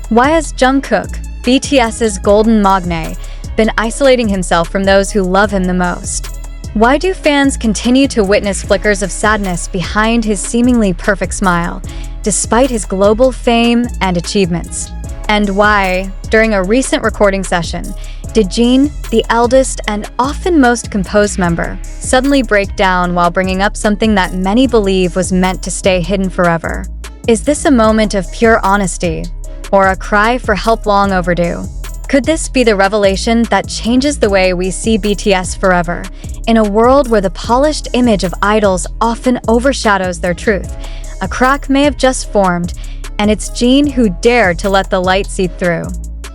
Why has Jungkook, BTS's golden magne, been isolating himself from those who love him the most? Why do fans continue to witness flickers of sadness behind his seemingly perfect smile, despite his global fame and achievements? And why, during a recent recording session, did Jin, the eldest and often most composed member, suddenly break down while bringing up something that many believe was meant to stay hidden forever? Is this a moment of pure honesty, or a cry for help long overdue? Could this be the revelation that changes the way we see BTS forever, in a world where the polished image of idols often overshadows their truth? A crack may have just formed, and it's Jin who dared to let the light seep through.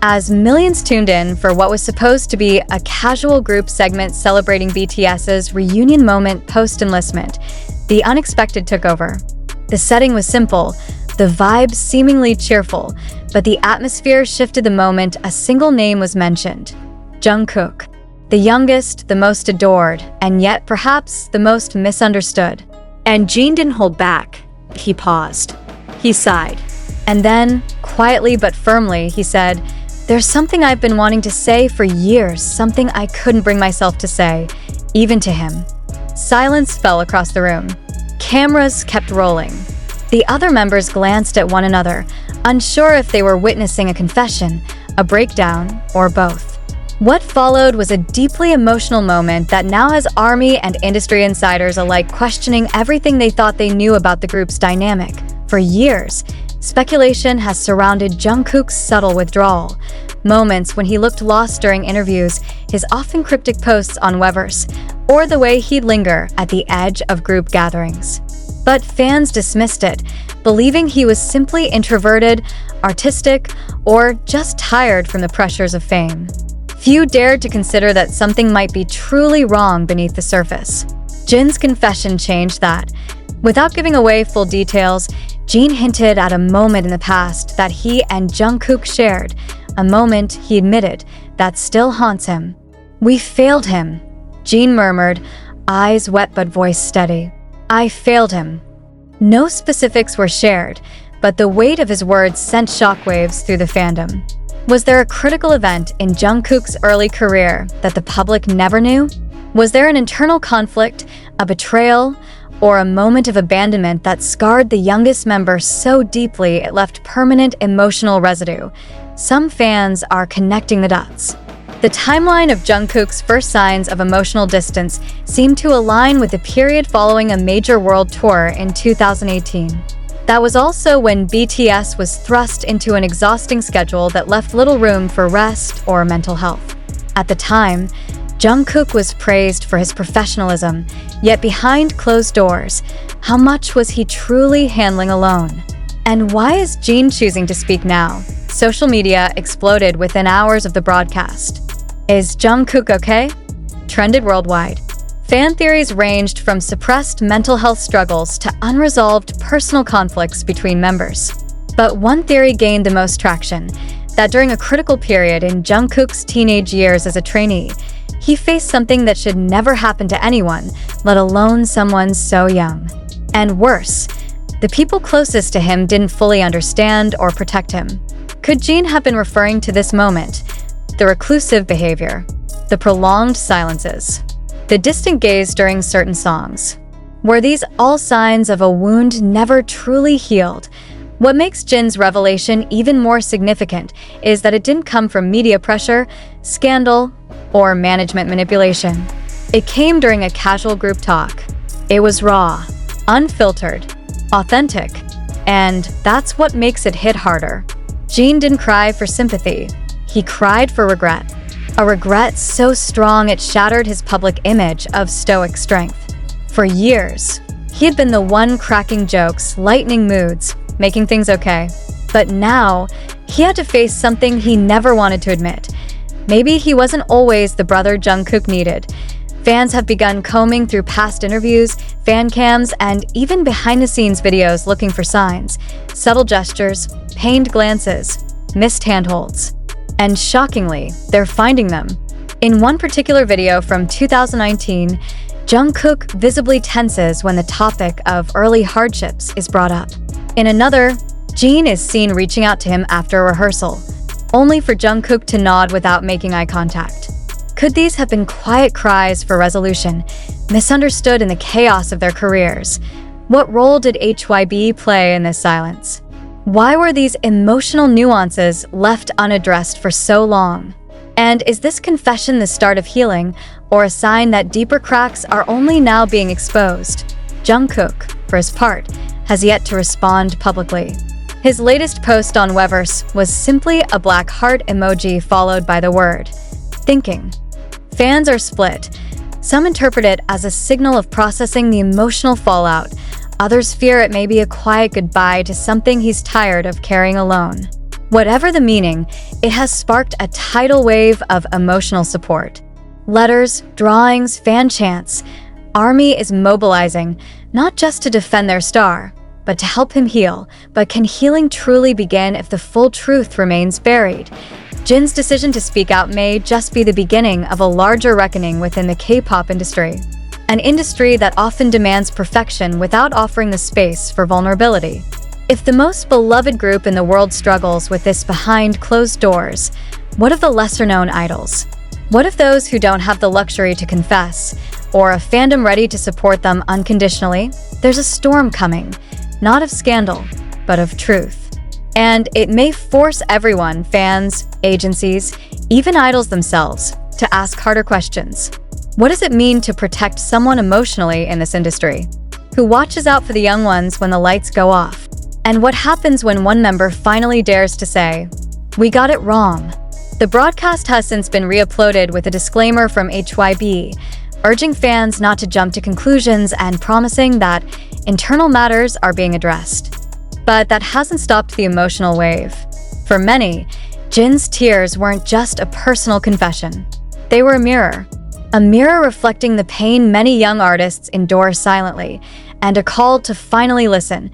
As millions tuned in for what was supposed to be a casual group segment celebrating BTS's reunion moment post-enlistment, the unexpected took over. The setting was simple, the vibe seemingly cheerful, but the atmosphere shifted the moment a single name was mentioned: Jungkook. The youngest, the most adored, and yet perhaps the most misunderstood. And Jin didn't hold back. He paused. He sighed. And then, quietly but firmly, he said, "There's something I've been wanting to say for years, something I couldn't bring myself to say, even to him." Silence fell across the room. Cameras kept rolling. The other members glanced at one another, unsure if they were witnessing a confession, a breakdown, or both. What followed was a deeply emotional moment that now has ARMY and industry insiders alike questioning everything they thought they knew about the group's dynamic. For years, speculation has surrounded Jungkook's subtle withdrawal, moments when he looked lost during interviews, his often cryptic posts on Weverse, or the way he'd linger at the edge of group gatherings. But fans dismissed it, believing he was simply introverted, artistic, or just tired from the pressures of fame. Few dared to consider that something might be truly wrong beneath the surface. Jin's confession changed that. Without giving away full details, Jin hinted at a moment in the past that he and Jungkook shared, a moment, he admitted, that still haunts him. "We failed him," Jin murmured, eyes wet but voice steady. "I failed him." No specifics were shared, but the weight of his words sent shockwaves through the fandom. Was there a critical event in Jungkook's early career that the public never knew? Was there an internal conflict, a betrayal, or a moment of abandonment that scarred the youngest member so deeply it left permanent emotional residue? Some fans are connecting the dots. The timeline of Jungkook's first signs of emotional distance seemed to align with the period following a major world tour in 2018. That was also when BTS was thrust into an exhausting schedule that left little room for rest or mental health. At the time, Jungkook was praised for his professionalism, yet behind closed doors, how much was he truly handling alone? And why is Jin choosing to speak now? Social media exploded within hours of the broadcast. "Is Jungkook okay?" trended worldwide. Fan theories ranged from suppressed mental health struggles to unresolved personal conflicts between members. But one theory gained the most traction, that during a critical period in Jungkook's teenage years as a trainee, he faced something that should never happen to anyone, let alone someone so young. And worse, the people closest to him didn't fully understand or protect him. Could Jin have been referring to this moment? The reclusive behavior, the prolonged silences, the distant gaze during certain songs. Were these all signs of a wound never truly healed? What makes Jin's revelation even more significant is that it didn't come from media pressure, scandal, or management manipulation. It came during a casual group talk. It was raw, unfiltered, authentic, and that's what makes it hit harder. Jin didn't cry for sympathy. He cried for regret. A regret so strong it shattered his public image of stoic strength. For years, he had been the one cracking jokes, lightening moods, making things okay. But now, he had to face something he never wanted to admit. Maybe he wasn't always the brother Jungkook needed. Fans have begun combing through past interviews, fan cams, and even behind-the-scenes videos looking for signs, subtle gestures, pained glances, missed handholds. And shockingly, they're finding them. In one particular video from 2019, Jungkook visibly tenses when the topic of early hardships is brought up. In another, Jin is seen reaching out to him after a rehearsal, only for Jungkook to nod without making eye contact. Could these have been quiet cries for resolution, misunderstood in the chaos of their careers? What role did HYB play in this silence? Why were these emotional nuances left unaddressed for so long? And is this confession the start of healing, or a sign that deeper cracks are only now being exposed? Jungkook, for his part, has yet to respond publicly. His latest post on Weverse was simply a black heart emoji followed by the word thinking. Fans are split. Some interpret it as a signal of processing the emotional fallout. Others fear it may be a quiet goodbye to something he's tired of carrying alone. Whatever the meaning, it has sparked a tidal wave of emotional support. Letters, drawings, fan chants. ARMY is mobilizing, not just to defend their star, but to help him heal. But can healing truly begin if the full truth remains buried? Jin's decision to speak out may just be the beginning of a larger reckoning within the K-pop industry. An industry that often demands perfection without offering the space for vulnerability. If the most beloved group in the world struggles with this behind closed doors, what of the lesser-known idols? What of those who don't have the luxury to confess, or a fandom ready to support them unconditionally? There's a storm coming, not of scandal, but of truth. And it may force everyone, fans, agencies, even idols themselves, to ask harder questions. What does it mean to protect someone emotionally in this industry? Who watches out for the young ones when the lights go off? And what happens when one member finally dares to say, "We got it wrong"? The broadcast has since been re-uploaded with a disclaimer from HYB, urging fans not to jump to conclusions and promising that internal matters are being addressed. But that hasn't stopped the emotional wave. For many, Jin's tears weren't just a personal confession. They were a mirror reflecting the pain many young artists endure silently, and a call to finally listen.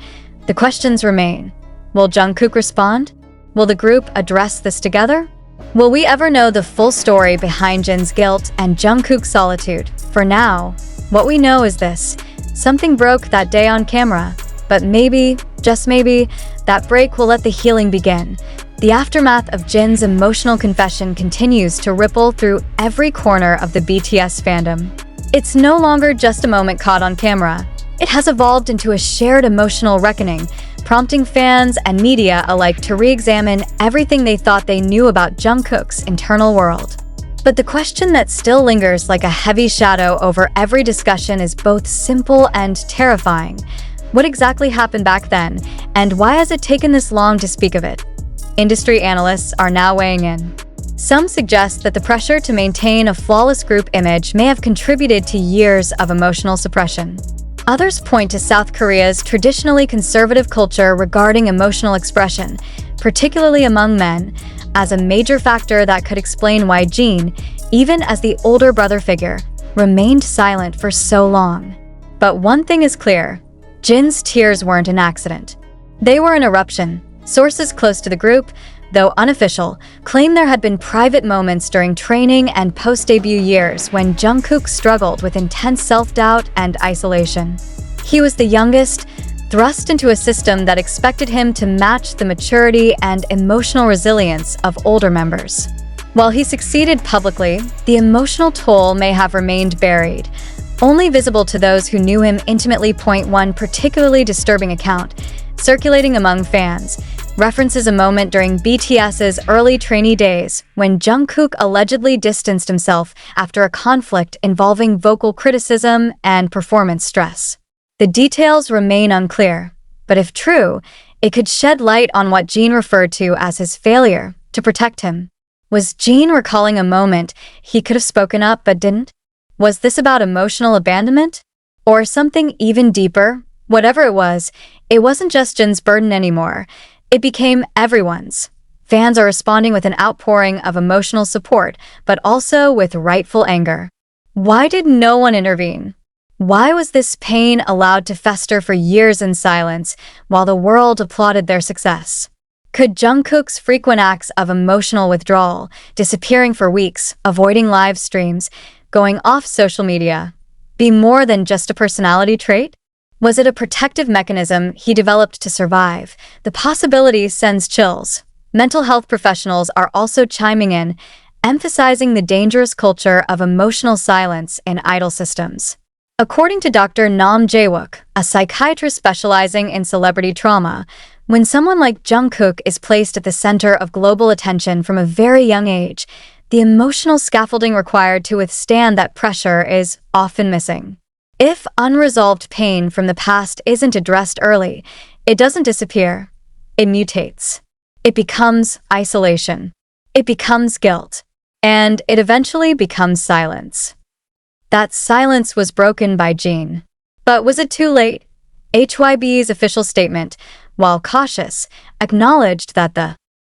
The questions remain. Will Jungkook respond? Will the group address this together? Will we ever know the full story behind Jin's guilt and Jungkook's solitude? For now, what we know is this: something broke that day on camera, but maybe, just maybe, that break will let the healing begin. The aftermath of Jin's emotional confession continues to ripple through every corner of the BTS fandom. It's no longer just a moment caught on camera. It has evolved into a shared emotional reckoning, prompting fans and media alike to re-examine everything they thought they knew about Jungkook's internal world. But the question that still lingers like a heavy shadow over every discussion is both simple and terrifying. What exactly happened back then, and why has it taken this long to speak of it? Industry analysts are now weighing in. Some suggest that the pressure to maintain a flawless group image may have contributed to years of emotional suppression. Others point to South Korea's traditionally conservative culture regarding emotional expression, particularly among men, as a major factor that could explain why Jin, even as the older brother figure, remained silent for so long. But one thing is clear: Jin's tears weren't an accident. They were an eruption. Sources close to the group, though unofficial, claim there had been private moments during training and post-debut years when Jungkook struggled with intense self-doubt and isolation. He was the youngest, thrust into a system that expected him to match the maturity and emotional resilience of older members. While he succeeded publicly, the emotional toll may have remained buried, only visible to those who knew him intimately. One particularly disturbing account, circulating among fans, references a moment during BTS's early trainee days when Jungkook allegedly distanced himself after a conflict involving vocal criticism and performance stress. The details remain unclear, but if true, it could shed light on what Jin referred to as his failure to protect him. Was Jin recalling a moment he could have spoken up but didn't? Was this about emotional abandonment? Or something even deeper? Whatever it wasn't just Jin's burden anymore. It became everyone's. Fans are responding with an outpouring of emotional support, but also with rightful anger. Why did no one intervene? Why was this pain allowed to fester for years in silence while the world applauded their success? Could Jungkook's frequent acts of emotional withdrawal, disappearing for weeks, avoiding live streams, going off social media, be more than just a personality trait? Was it a protective mechanism he developed to survive? The possibility sends chills. Mental health professionals are also chiming in, emphasizing the dangerous culture of emotional silence in idol systems. According to Dr. Nam Jae-wook, a psychiatrist specializing in celebrity trauma, when someone like Jungkook is placed at the center of global attention from a very young age, the emotional scaffolding required to withstand that pressure is often missing. If unresolved pain from the past isn't addressed early, it doesn't disappear. It mutates. It becomes isolation. It becomes guilt. And it eventually becomes silence. That silence was broken by Jin. But was it too late? HYB's official statement, while cautious, acknowledged that the